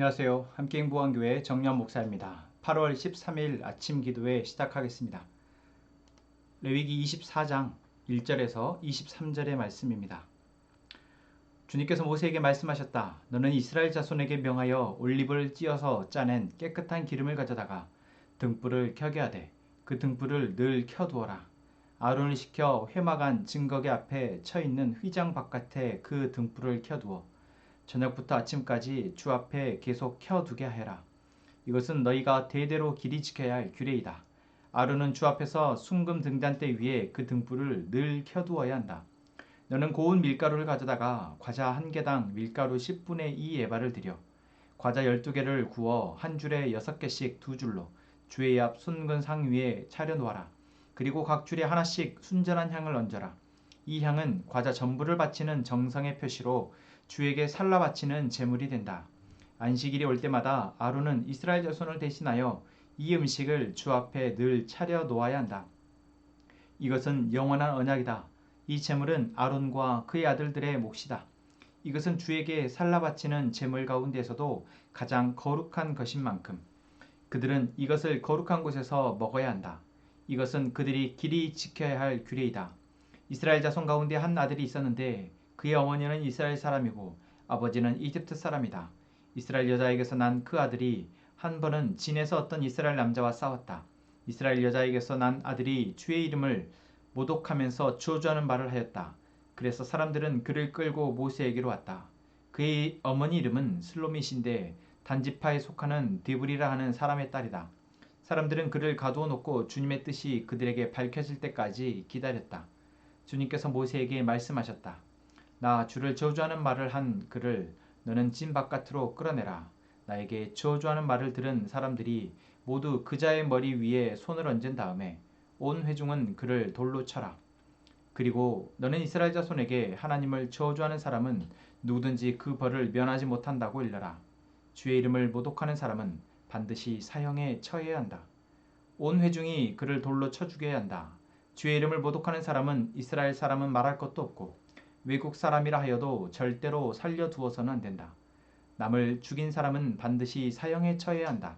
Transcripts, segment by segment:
안녕하세요. 함께행복한교회 정연 목사입니다. 8월 13일 아침 기도회 시작하겠습니다. 레위기 24장 1절에서 23절의 말씀입니다. 주님께서 모세에게 말씀하셨다. 너는 이스라엘 자손에게 명하여 올리브를 찧어서 짜낸 깨끗한 기름을 가져다가 등불을 켜게 하되 그 등불을 늘 켜두어라. 아론을 시켜 회막안 증거계 앞에 처있는 휘장 바깥에 그 등불을 켜두어 저녁부터 아침까지 주 앞에 계속 켜두게 해라. 이것은 너희가 대대로 길이 지켜야 할 규례이다. 아론은 주 앞에서 순금 등잔대 위에 그 등불을 늘 켜두어야 한다. 너는 고운 밀가루를 가져다가 과자 한 개당 밀가루 10분의 2 에바를 들여 과자 12개를 구워 한 줄에 6개씩 두 줄로 주의 앞 순금 상 위에 차려 놓아라. 그리고 각 줄에 하나씩 순전한 향을 얹어라. 이 향은 과자 전부를 바치는 정성의 표시로 주에게 살라 바치는 제물이 된다. 안식일이 올 때마다 아론은 이스라엘 자손을 대신하여 이 음식을 주 앞에 늘 차려 놓아야 한다. 이것은 영원한 언약이다. 이 제물은 아론과 그의 아들들의 몫이다. 이것은 주에게 살라 바치는 제물 가운데서도 가장 거룩한 것인 만큼 그들은 이것을 거룩한 곳에서 먹어야 한다. 이것은 그들이 길이 지켜야 할 규례이다. 이스라엘 자손 가운데 한 아들이 있었는데 그의 어머니는 이스라엘 사람이고 아버지는 이집트 사람이다. 이스라엘 여자에게서 난 그 아들이 한 번은 진에서 어떤 이스라엘 남자와 싸웠다. 이스라엘 여자에게서 난 아들이 주의 이름을 모독하면서 저주하는 말을 하였다. 그래서 사람들은 그를 끌고 모세에게로 왔다. 그의 어머니 이름은 슬로밋인데 단지파에 속하는 데브리라 하는 사람의 딸이다. 사람들은 그를 가두어 놓고 주님의 뜻이 그들에게 밝혀질 때까지 기다렸다. 주님께서 모세에게 말씀하셨다. 나 주를 저주하는 말을 한 그를 너는 진 바깥으로 끌어내라. 나에게 저주하는 말을 들은 사람들이 모두 그자의 머리 위에 손을 얹은 다음에 온 회중은 그를 돌로 쳐라. 그리고 너는 이스라엘 자손에게 하나님을 저주하는 사람은 누구든지 그 벌을 면하지 못한다고 일러라. 주의 이름을 모독하는 사람은 반드시 사형에 처해야 한다. 온 회중이 그를 돌로 쳐 죽여야 한다. 주의 이름을 모독하는 사람은 이스라엘 사람은 말할 것도 없고 외국 사람이라 하여도 절대로 살려두어서는 안 된다. 남을 죽인 사람은 반드시 사형에 처해야 한다.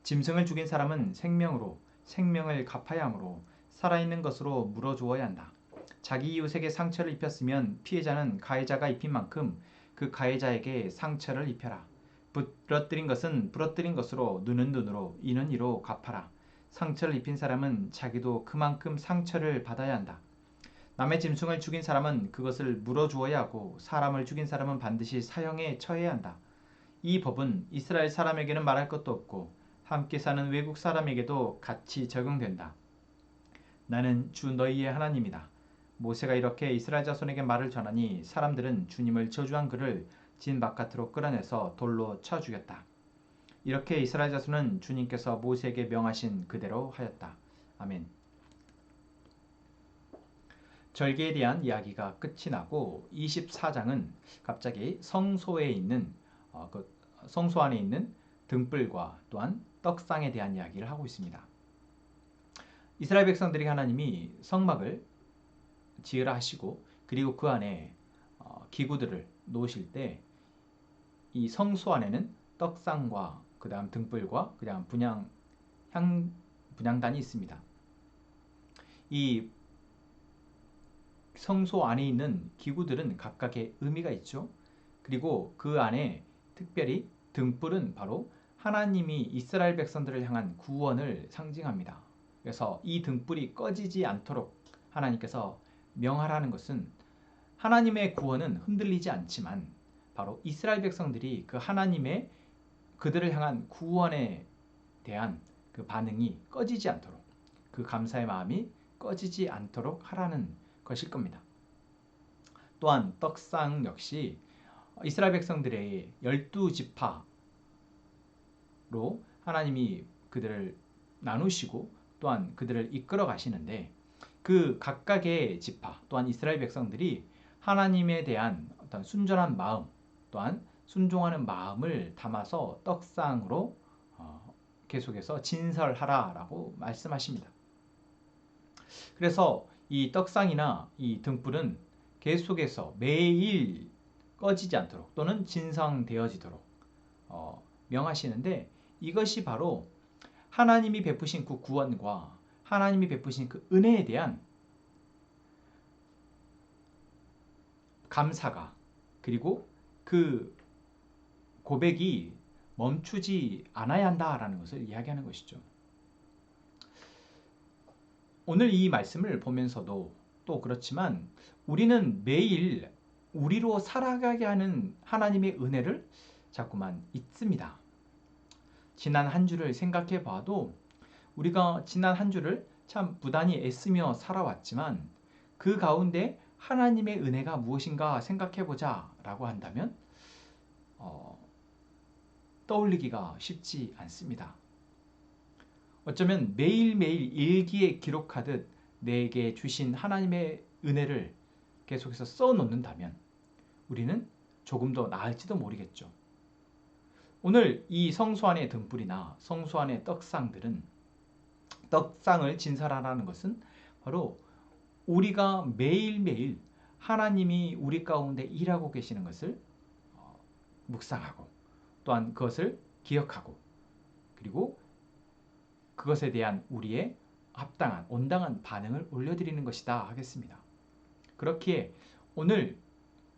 짐승을 죽인 사람은 생명으로 생명을 갚아야 하므로 살아있는 것으로 물어주어야 한다. 자기 이웃에게 상처를 입혔으면 피해자는 가해자가 입힌 만큼 그 가해자에게 상처를 입혀라. 부러뜨린 것은 부러뜨린 것으로 눈은 눈으로 이는 이로 갚아라. 상처를 입힌 사람은 자기도 그만큼 상처를 받아야 한다. 남의 짐승을 죽인 사람은 그것을 물어주어야 하고 사람을 죽인 사람은 반드시 사형에 처해야 한다. 이 법은 이스라엘 사람에게는 말할 것도 없고 함께 사는 외국 사람에게도 같이 적용된다. 나는 주 너희의 하나님이다. 모세가 이렇게 이스라엘 자손에게 말을 전하니 사람들은 주님을 저주한 그를 진 바깥으로 끌어내서 돌로 쳐 죽였다. 이렇게 이스라엘 자손은 주님께서 모세에게 명하신 그대로 하였다. 아멘. 절기에 대한 이야기가 끝이 나고 24장은 갑자기 성소에 있는 그 성소 안에 있는 등불과 또한 떡상에 대한 이야기를 하고 있습니다. 이스라엘 백성들이 하나님이 성막을 지으라 하시고 그리고 그 안에 기구들을 놓으실 때 이 성소 안에는 떡상과 그 다음 등불과 그 다음 분향단이 있습니다. 이 성소 안에 있는 기구들은 각각의 의미가 있죠. 그리고 그 안에 특별히 등불은 바로 하나님이 이스라엘 백성들을 향한 구원을 상징합니다. 그래서 이 등불이 꺼지지 않도록 하나님께서 명하라는 것은 하나님의 구원은 흔들리지 않지만 바로 이스라엘 백성들이 그 하나님의 그들을 향한 구원에 대한 그 반응이 꺼지지 않도록 그 감사의 마음이 꺼지지 않도록 하라는 것일 겁니다. 또한 떡상 역시 이스라엘 백성들의 12지파로 하나님이 그들을 나누시고 또한 그들을 이끌어 가시는데 그 각각의 지파 또한 이스라엘 백성들이 하나님에 대한 어떤 순전한 마음 또한 순종하는 마음을 담아서 떡상으로 계속해서 진설하라라고 말씀하십니다. 그래서 이 떡상이나 이 등불은 계속해서 매일 꺼지지 않도록 또는 진성되어지도록 명하시는데, 이것이 바로 하나님이 베푸신 그 구원과 하나님이 베푸신 그 은혜에 대한 감사가, 그리고 그 고백이 멈추지 않아야 한다라는 것을 이야기하는 것이죠. 오늘 이 말씀을 보면서도 또 그렇지만, 우리는 매일 우리로 살아가게 하는 하나님의 은혜를 자꾸만 잊습니다. 지난 한 주를 생각해 봐도 우리가 지난 한 주를 참 부단히 애쓰며 살아왔지만, 그 가운데 하나님의 은혜가 무엇인가 생각해 보자 라고 한다면 떠올리기가 쉽지 않습니다. 어쩌면 매일매일 일기에 기록하듯 내게 주신 하나님의 은혜를 계속해서 써놓는다면 우리는 조금 더 나을지도 모르겠죠. 오늘 이 성소 안의 등불이나 성소 안의 떡상들은, 떡상을 진설하라는 것은 바로 우리가 매일매일 하나님이 우리 가운데 일하고 계시는 것을 묵상하고, 또한 그것을 기억하고, 그리고 그것에 대한 우리의 합당한 온당한 반응을 올려드리는 것이다 하겠습니다. 그렇기에 오늘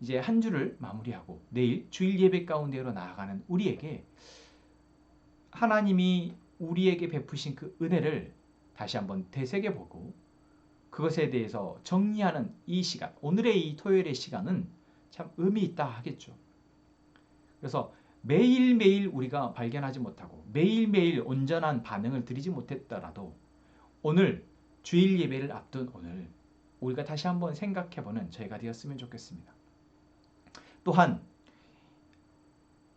이제 한 주를 마무리하고 내일 주일 예배 가운데로 나아가는 우리에게 하나님이 우리에게 베푸신 그 은혜를 다시 한번 되새겨보고 그것에 대해서 정리하는 이 시간, 오늘의 이 토요일의 시간은 참 의미 있다 하겠죠. 그래서 매일매일 우리가 발견하지 못하고 매일매일 온전한 반응을 드리지 못했더라도 오늘 주일 예배를 앞둔 오늘 우리가 다시 한번 생각해보는 저희가 되었으면 좋겠습니다. 또한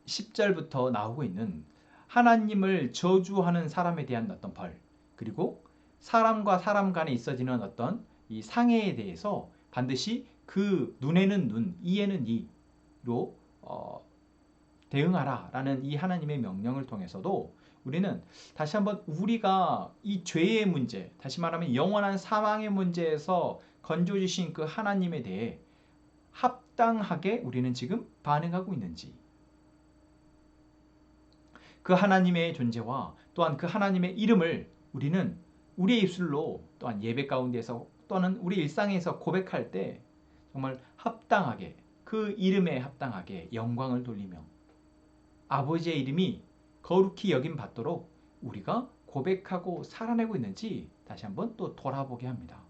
10절부터 나오고 있는 하나님을 저주하는 사람에 대한 어떤 벌, 그리고 사람과 사람 간에 있어지는 어떤 이 상해에 대해서 반드시 그 눈에는 눈, 이에는 이로 대응하라 라는 이 하나님의 명령을 통해서도 우리는 다시 한번 우리가 이 죄의 문제, 다시 말하면 영원한 사망의 문제에서 건져주신 그 하나님에 대해 합당하게 우리는 지금 반응하고 있는지, 그 하나님의 존재와 또한 그 하나님의 이름을 우리는 우리의 입술로 또한 예배 가운데서 또는 우리 일상에서 고백할 때 정말 합당하게, 그 이름에 합당하게 영광을 돌리며 아버지의 이름이 거룩히 여김 받도록 우리가 고백하고 살아내고 있는지 다시 한번 또 돌아보게 합니다.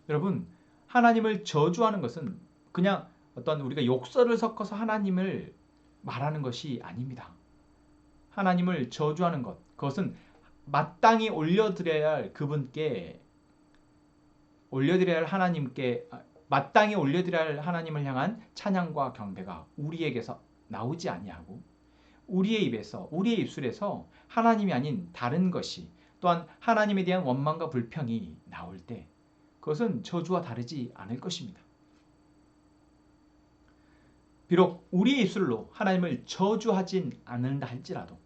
여러분, 하나님을 저주하는 것은 그냥 어떤 우리가 욕설을 섞어서 하나님을 말하는 것이 아닙니다. 하나님을 저주하는 것, 그것은 마땅히 올려드려야 할 그분께, 올려드려야 할 하나님께, 마땅히 올려드려야 할 하나님을 향한 찬양과 경배가 우리에게서 나오지 아니하고 우리의 입에서, 우리의 입술에서 하나님이 아닌 다른 것이, 또한 하나님에 대한 원망과 불평이 나올 때 그것은 저주와 다르지 않을 것입니다. 비록 우리의 입술로 하나님을 저주하진 않는다 할지라도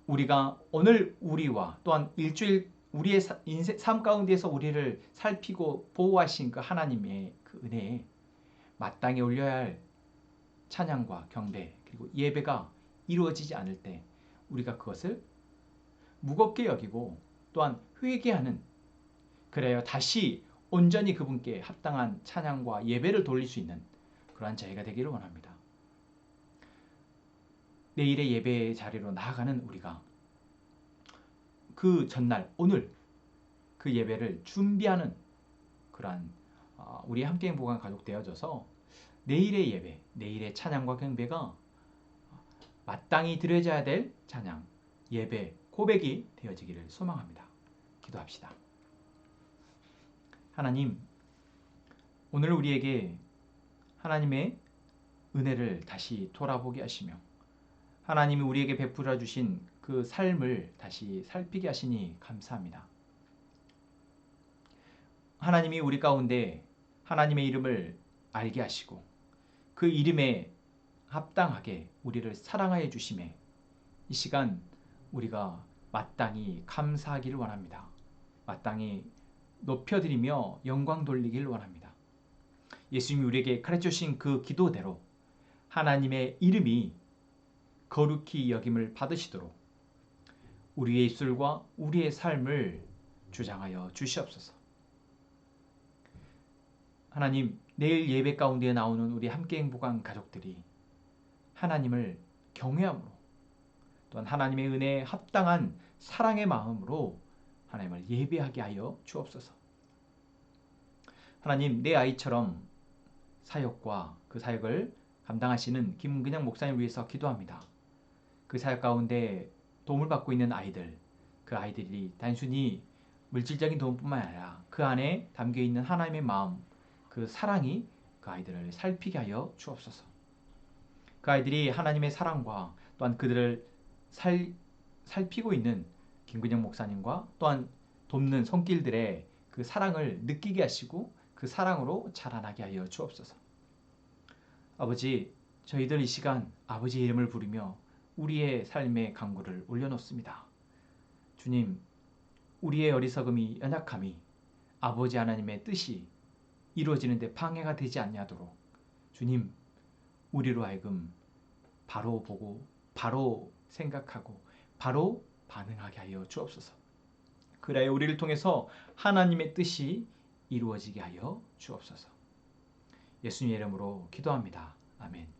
우리가 오늘 우리와 또한 일주일 우리의 인생 삶 가운데서 우리를 살피고 보호하신 그 하나님의 그 은혜에 마땅히 올려야 할 찬양과 경배 그리고 예배가 이루어지지 않을 때 우리가 그것을 무겁게 여기고 또한 회개하는, 그래야 다시 온전히 그분께 합당한 찬양과 예배를 돌릴 수 있는 그러한 저희가 되기를 원합니다. 내일의 예배 자리로 나아가는 우리가 그 전날 오늘 그 예배를 준비하는 그러한 우리 함께 행복한 가족 되어져서 내일의 예배, 내일의 찬양과 경배가 마땅히 드려져야 될 찬양, 예배, 고백이 되어지기를 소망합니다. 기도합시다. 하나님, 오늘 우리에게 하나님의 은혜를 다시 돌아보게 하시며 하나님이 우리에게 베풀어 주신 그 삶을 다시 살피게 하시니 감사합니다. 하나님이 우리 가운데 하나님의 이름을 알게 하시고 그 이름에 합당하게 우리를 사랑하여 주심에 이 시간 우리가 마땅히 감사하기를 원합니다. 마땅히 높여드리며 영광 돌리기를 원합니다. 예수님이 우리에게 가르쳐 주신 그 기도대로 하나님의 이름이 거룩히 여김을 받으시도록 우리의 입술과 우리의 삶을 주장하여 주시옵소서. 하나님, 내일 예배 가운데 나오는 우리 함께 행복한 가족들이 하나님을 경외함으로 또한 하나님의 은혜에 합당한 사랑의 마음으로 하나님을 예배하게 하여 주옵소서. 하나님, 내 아이처럼 사역과 그 사역을 감당하시는 김근영 목사님을 위해서 기도합니다. 그 사역 가운데 도움을 받고 있는 아이들, 그 아이들이 단순히 물질적인 도움뿐만 아니라 그 안에 담겨있는 하나님의 마음, 그 사랑이 그 아이들을 살피게 하여 주옵소서. 그 아이들이 하나님의 사랑과 또한 그들을 살피고 있는 김근영 목사님과 또한 돕는 손길들의 그 사랑을 느끼게 하시고 그 사랑으로 자라나게 하여 주옵소서. 아버지, 저희들 이 시간 아버지의 이름을 부르며 우리의 삶의 간구를 올려놓습니다. 주님, 우리의 어리석음이 연약함이 아버지 하나님의 뜻이 이루어지는 데 방해가 되지 않냐도록 주님, 우리로 하여금 바로 보고 바로 생각하고 바로 반응하게 하여 주옵소서. 그래야 우리를 통해서 하나님의 뜻이 이루어지게 하여 주옵소서. 예수님의 이름으로 기도합니다. 아멘.